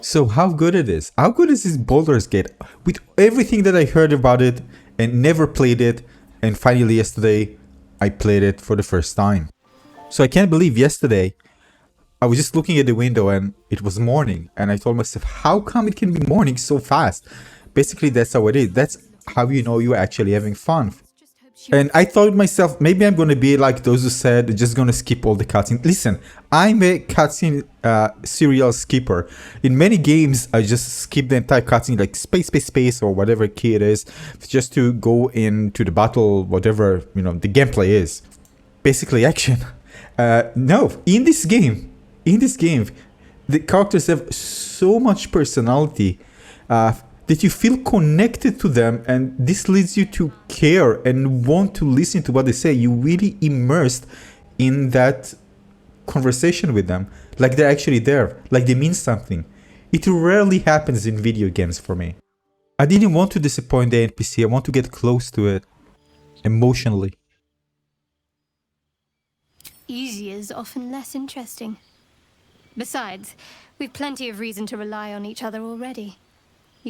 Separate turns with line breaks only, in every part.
So how good it is? How good is this Baldur's Gate? With everything that I heard about it and never played it, and finally yesterday I played it for the first time. So I can't believe yesterday I was just looking at the window and it was morning, and I told myself, how come it can be morning so fast? Basically, that's how it is. That's how you know you're actually having fun. And I thought to myself, maybe I'm going to be like those who said, just going to skip all the cutscenes. Listen, I'm a cutscene serial skipper. In many games, I just skip the entire cutscene, like space, or whatever key it is, just to go into the battle, whatever, you know, the gameplay is. Basically action. No, in this game, the characters have so much personality that you feel connected to them, and this leads you to care and want to listen to what they say. You really immersed in that conversation with them, like they're actually there, like they mean something. It rarely happens in video games for me. I didn't want to disappoint the NPC, I want to get close to it emotionally.
Easy is often less interesting. Besides, we've plenty of reason to rely on each other already.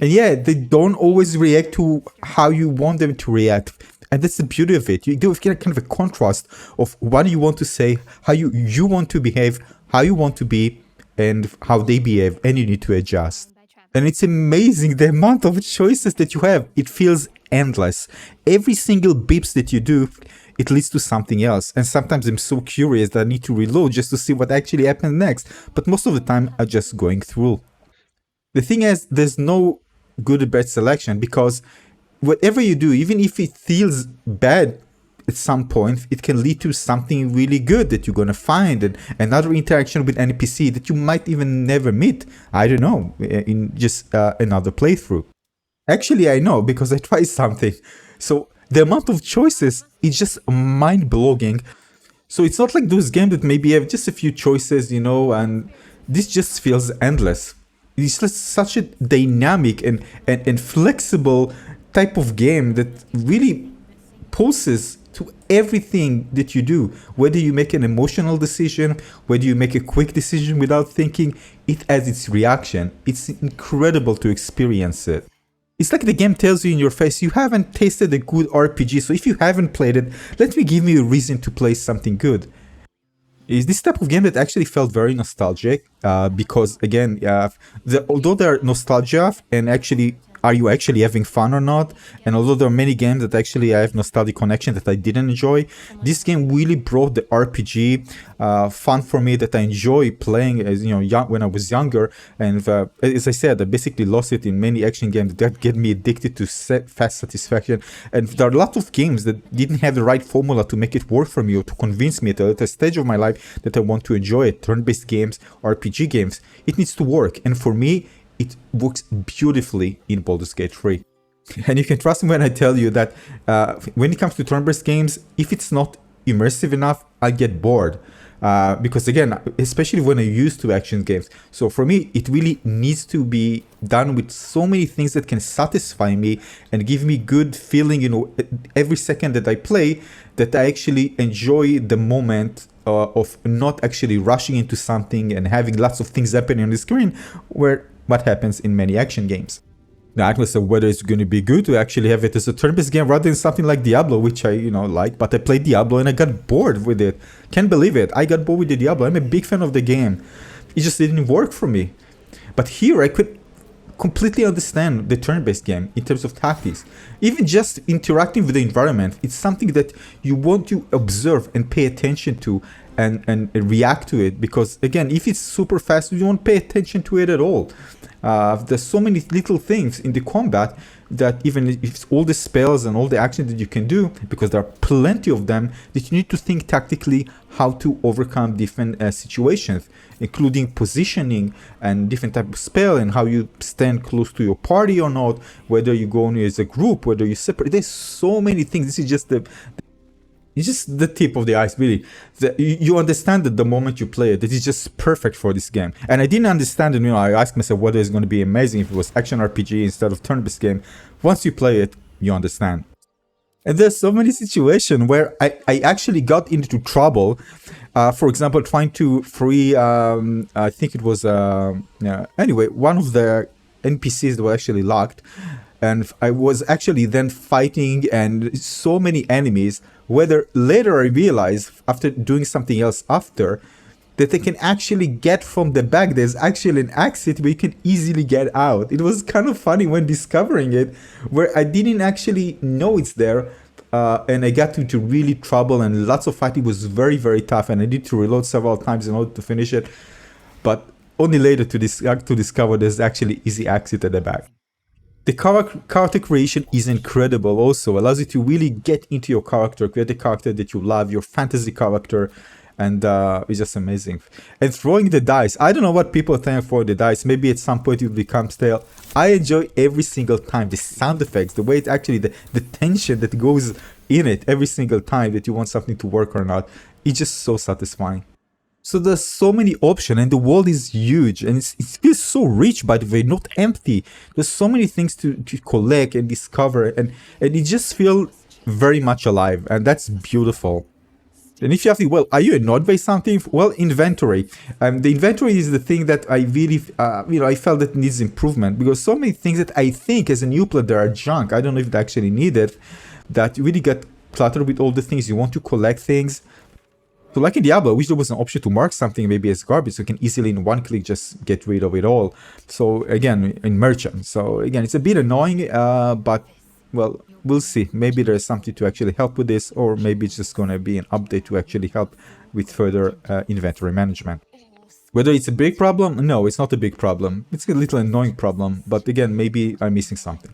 And yeah, they don't always react to how you want them to react. And that's the beauty of it. You do get kind of a contrast of what you want to say, how you want to behave, how you want to be, and how they behave, and you need to adjust. And it's amazing the amount of choices that you have. It feels endless. Every single beeps that you do, it leads to something else. And sometimes I'm so curious that I need to reload just to see what actually happens next. But most of the time, I'm just going through. The thing is, there's no good or bad selection, because whatever you do, even if it feels bad at some point, it can lead to something really good that you're going to find, and another interaction with NPC that you might even never meet, I don't know, in just another playthrough. Actually, I know, because I tried something. So the amount of choices is just mind-blowing. So it's not like those games that maybe have just a few choices, you know, and this just feels endless. It's just such a dynamic and flexible type of game that really pulses to everything that you do. Whether you make an emotional decision, whether you make a quick decision without thinking, it has its reaction. It's incredible to experience it. It's like the game tells you in your face, you haven't tasted a good RPG, so if you haven't played it, let me give you a reason to play something good. Is this type of game that actually felt very nostalgic, because again, although they're nostalgia and actually, are you actually having fun or not? And although there are many games that actually I have nostalgic connection that I didn't enjoy, this game really brought the RPG fun for me that I enjoy playing as when I was younger. And as I said, I basically lost it in many action games that get me addicted to fast satisfaction. And there are a lot of games that didn't have the right formula to make it work for me or to convince me at a stage of my life that I want to enjoy it. Turn-based games, RPG games, it needs to work. And for me, it works beautifully in Baldur's Gate 3. And you can trust me when I tell you that when it comes to turn-based games, if it's not immersive enough, I get bored. Because again, especially when I'm used to action games. So for me, it really needs to be done with so many things that can satisfy me and give me good feeling, every second that I play, that I actually enjoy the moment of not actually rushing into something and having lots of things happening on the screen, where what happens in many action games. Now, I said whether it's going to be good to actually have it as a turn-based game rather than something like Diablo, which I, like, but I played Diablo and I got bored with it. Can't believe it. I got bored with the Diablo. I'm a big fan of the game. It just didn't work for me. But here I could completely understand the turn-based game in terms of tactics. Even just interacting with the environment, it's something that you want to observe and pay attention to and react to it, because again, if it's super fast, you won't pay attention to it at all. There's so many little things in the combat that even if it's all the spells and all the actions that you can do, because there are plenty of them, that you need to think tactically how to overcome different situations, including positioning and different type of spell and how you stand close to your party or not, whether you go on as a group, whether you separate. There's so many things. This is just it's just the tip of the ice, really. You understand that the moment you play it, it is just perfect for this game. And I didn't understand it, I asked myself whether it's going to be amazing if it was action RPG instead of turn-based game. Once you play it, you understand. And there's so many situations where I actually got into trouble. For example, trying to free, I think it was, yeah, anyway, one of the NPCs that were actually locked. And I was actually then fighting and so many enemies, whether later I realized after doing something else after, that they can actually get from the back. There's actually an exit where you can easily get out. It was kind of funny when discovering it, where I didn't actually know it's there. And I got into really trouble, and lots of fighting was very, very tough. And I need to reload several times in order to finish it. But only later to discover there's actually easy exit at the back. The character creation is incredible also. Allows you to really get into your character, create a character that you love, your fantasy character, and it's just amazing. And throwing the dice, I don't know what people think for the dice. Maybe at some point it will become stale. I enjoy every single time the sound effects, the way it actually, the tension that goes in it every single time that you want something to work or not. It's just so satisfying. So there's so many options, and the world is huge, and it feels so rich, by the way, not empty. There's so many things to collect and discover, and it just feels very much alive, and that's beautiful. And if you ask me, well, are you annoyed by something? Well, inventory. The inventory is the thing that I really, I felt that needs improvement, because so many things that I think as a new player that are junk, I don't know if they actually need it, that you really get cluttered with all the things. You want to collect things. So like in Diablo, I wish there was an option to mark something maybe as garbage, so you can easily in one click just get rid of it all. So again, immersion. So again, it's a bit annoying, but well, we'll see. Maybe there's something to actually help with this, or maybe it's just going to be an update to actually help with further inventory management. Whether it's a big problem? No, it's not a big problem. It's a little annoying problem, but again, maybe I'm missing something.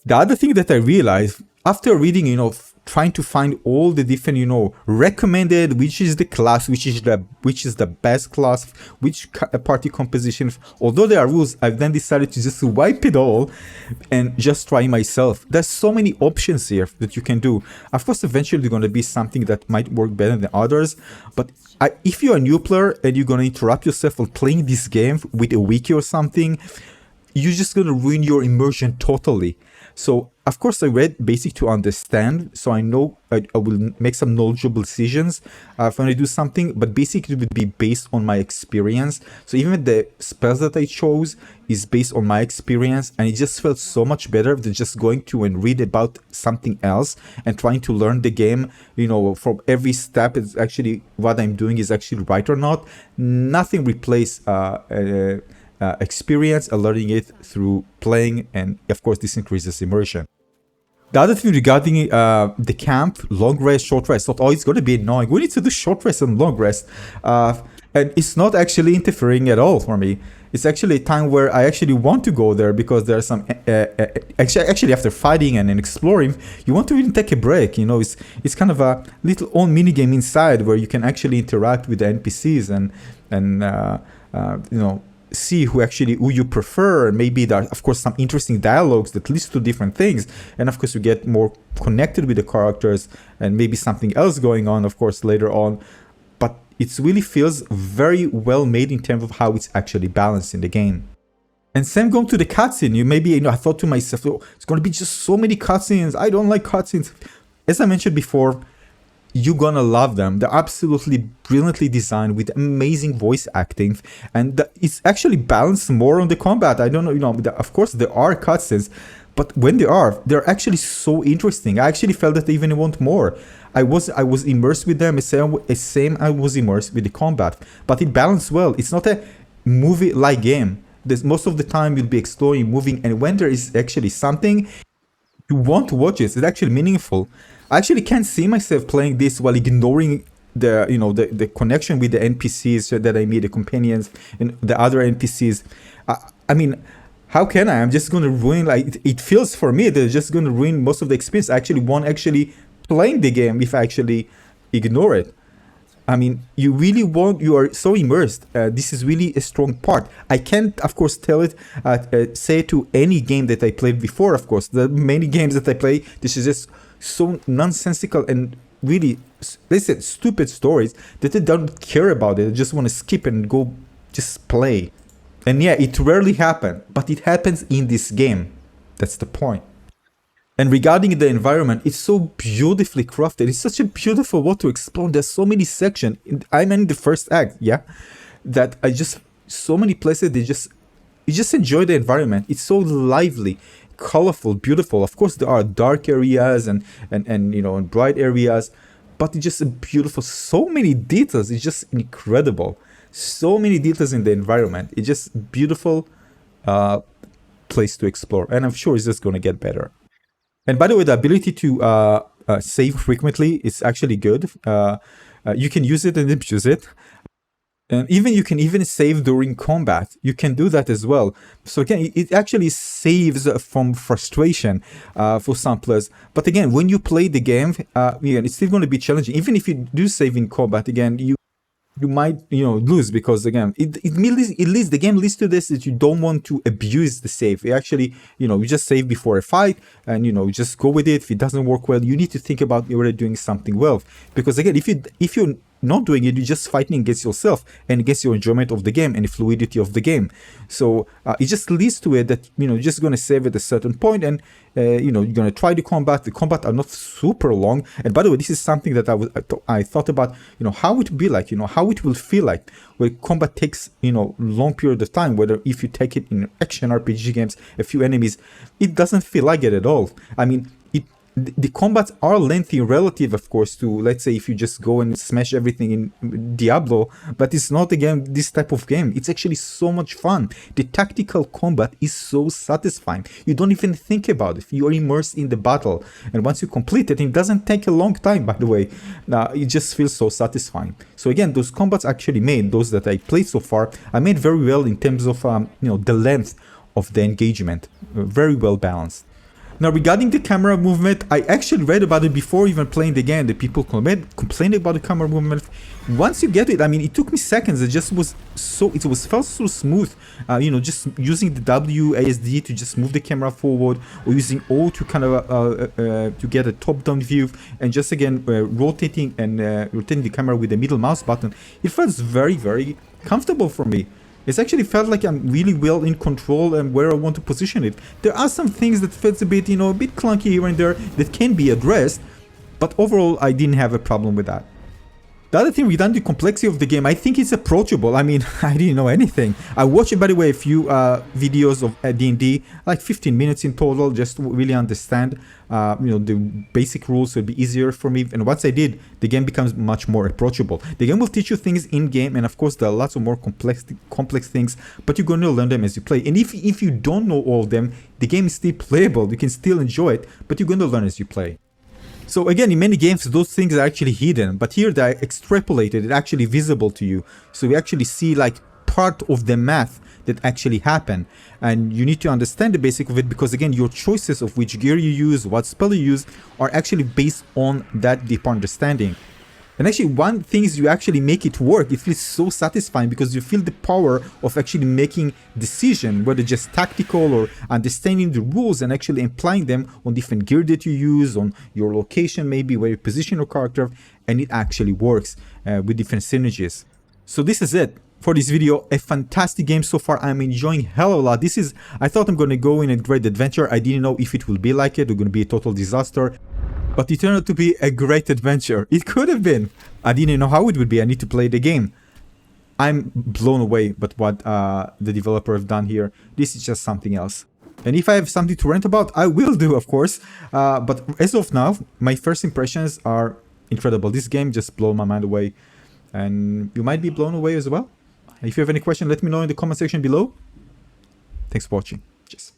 The other thing that I realized after reading, trying to find all the different, recommended, which is the class, which is the best class, which party composition. Although there are rules, I've then decided to just wipe it all and just try myself. There's so many options here that you can do. Of course, eventually there's going to be something that might work better than others, but if you're a new player and you're going to interrupt yourself while playing this game with a wiki or something, you're just going to ruin your immersion totally. So, of course, I read basic to understand, so I know I will make some knowledgeable decisions when I do something, but basically it would be based on my experience. So even the spells that I chose is based on my experience, and it just felt so much better than just going to and read about something else and trying to learn the game, from every step. It's actually what I'm doing is actually right or not. Nothing replaces experience and learning it through playing, and of course this increases immersion. The other thing regarding the camp, long rest, short rest, thought, it's going to be annoying. We need to do short rest and long rest, and it's not actually interfering at all for me. It's actually a time where I actually want to go there, because there are some actually after fighting and exploring, you want to really take a break. It's kind of a little own mini game inside where you can actually interact with the NPCs and see who you prefer, and maybe there are of course some interesting dialogues that leads to different things, and of course you get more connected with the characters, and maybe something else going on of course later on. But it really feels very well made in terms of how it's actually balanced in the game. And same going to the cutscene. I thought to myself, it's going to be just so many cutscenes. I don't like cutscenes. As I mentioned before, you're gonna love them. They're absolutely brilliantly designed with amazing voice acting, and it's actually balanced more on the combat. I don't know, of course there are cutscenes, but when they're actually so interesting. I actually felt that I even want more. I was immersed with them, same I was immersed with the combat, but it balanced well. It's not a movie-like game. Most of the time you'll be exploring, moving, and when there is actually something, you want to watch it. It's actually meaningful. I actually can't see myself playing this while ignoring the connection with the NPCs that I meet, the companions and the other NPCs. I mean, how can I? I'm just going to ruin, it feels for me that it's just going to ruin most of the experience. I actually won't actually playing the game if I actually ignore it. I mean, you are so immersed. This is really a strong part. I can't, of course, say it to any game that I played before, of course. The many games that I play, this is just so nonsensical and really, they said stupid stories that they don't care about it. They just want to skip and go just play. And yeah, it rarely happens, but it happens in this game. That's the point. And regarding the environment, it's so beautifully crafted. It's such a beautiful world to explore. There's so many sections. I'm in the first act, yeah, that I just, so many places, you just enjoy the environment. It's so lively, colorful, beautiful. Of course, there are dark areas and you know, and bright areas, but it's just beautiful. So many details. It's just incredible. So many details in the environment. It's just beautiful place to explore, and I'm sure it's just going to get better. And by the way, the ability to save frequently is actually good. You can use it and abuse it. And even you can even save during combat. You can do that as well. So again, it actually saves from frustration for some players. But again, when you play the game, again, it's still going to be challenging. Even if you do save in combat, again, you might, you know, lose, because again, the game leads to this, that you don't want to abuse the save. You actually, you know, you just save before a fight, and you know, just go with it. If it doesn't work well, you need to think about whether doing something well, because again, if you're not doing it, you're just fighting against yourself and against your enjoyment of the game and the fluidity of the game. So it just leads to it that, you know, you're just going to save at a certain point, and you know, you're going to try the combat are not super long. And by the way, this is something that I thought about, you know, how it would be like, you know, how it will feel like where combat takes, you know, long period of time, whether if you take it in action RPG games, a few enemies, it doesn't feel like it at all. I mean, the combats are lengthy relative, of course, to, let's say, if you just go and smash everything in Diablo, but it's not, again, this type of game. It's actually so much fun. The tactical combat is so satisfying. You don't even think about it. You're immersed in the battle, and once you complete it doesn't take a long time, by the way. It just feels so satisfying. So again, those combats actually made, those that I played so far, I made very well in terms of, you know, the length of the engagement. Very well balanced. Now, regarding the camera movement, I actually read about it before even playing the game. The people complained about the camera movement. Once you get it, I mean, it took me seconds. It just was so, felt so smooth. You know, just using the WASD to just move the camera forward, or using O to kind of to get a top-down view, and just again rotating the camera with the middle mouse button. It feels very, very comfortable for me. It's actually felt like I'm really well in control and where I want to position it. There are some things that feels a bit, you know, a bit clunky here and there that can be addressed, but overall I didn't have a problem with that. The other thing, regarding the complexity of the game, I think it's approachable. I mean, I didn't know anything. I watched, by the way, a few videos of D&D, like 15 minutes in total, just to really understand, you know, the basic rules, so it'd be easier for me. And once I did, the game becomes much more approachable. The game will teach you things in-game, and of course, there are lots of more complex things, but you're going to learn them as you play. And if you don't know all of them, the game is still playable. You can still enjoy it, but you're going to learn as you play. So again, in many games, those things are actually hidden, but here they're extrapolated, it's actually visible to you. So you actually see like part of the math that actually happen. And you need to understand the basic of it, because again, your choices of which gear you use, what spell you use, are actually based on that deep understanding. And actually, one thing is you actually make it work. It feels so satisfying because you feel the power of actually making decision, whether just tactical or understanding the rules and actually applying them on different gear that you use, on your location maybe, where you position your character, and it actually works with different synergies. So this is it for this video. A fantastic game so far. I'm enjoying hell of a lot. I thought I'm going to go in a great adventure. I didn't know if it will be like it or going to be a total disaster. But it turned out to be a great adventure. It could have been. I didn't know how it would be. I need to play the game. I'm blown away by what the developer have done here. This is just something else. And if I have something to rant about, I will do, of course. But as of now, my first impressions are incredible. This game just blew my mind away. And you might be blown away as well. If you have any question, let me know in the comment section below. Thanks for watching. Cheers.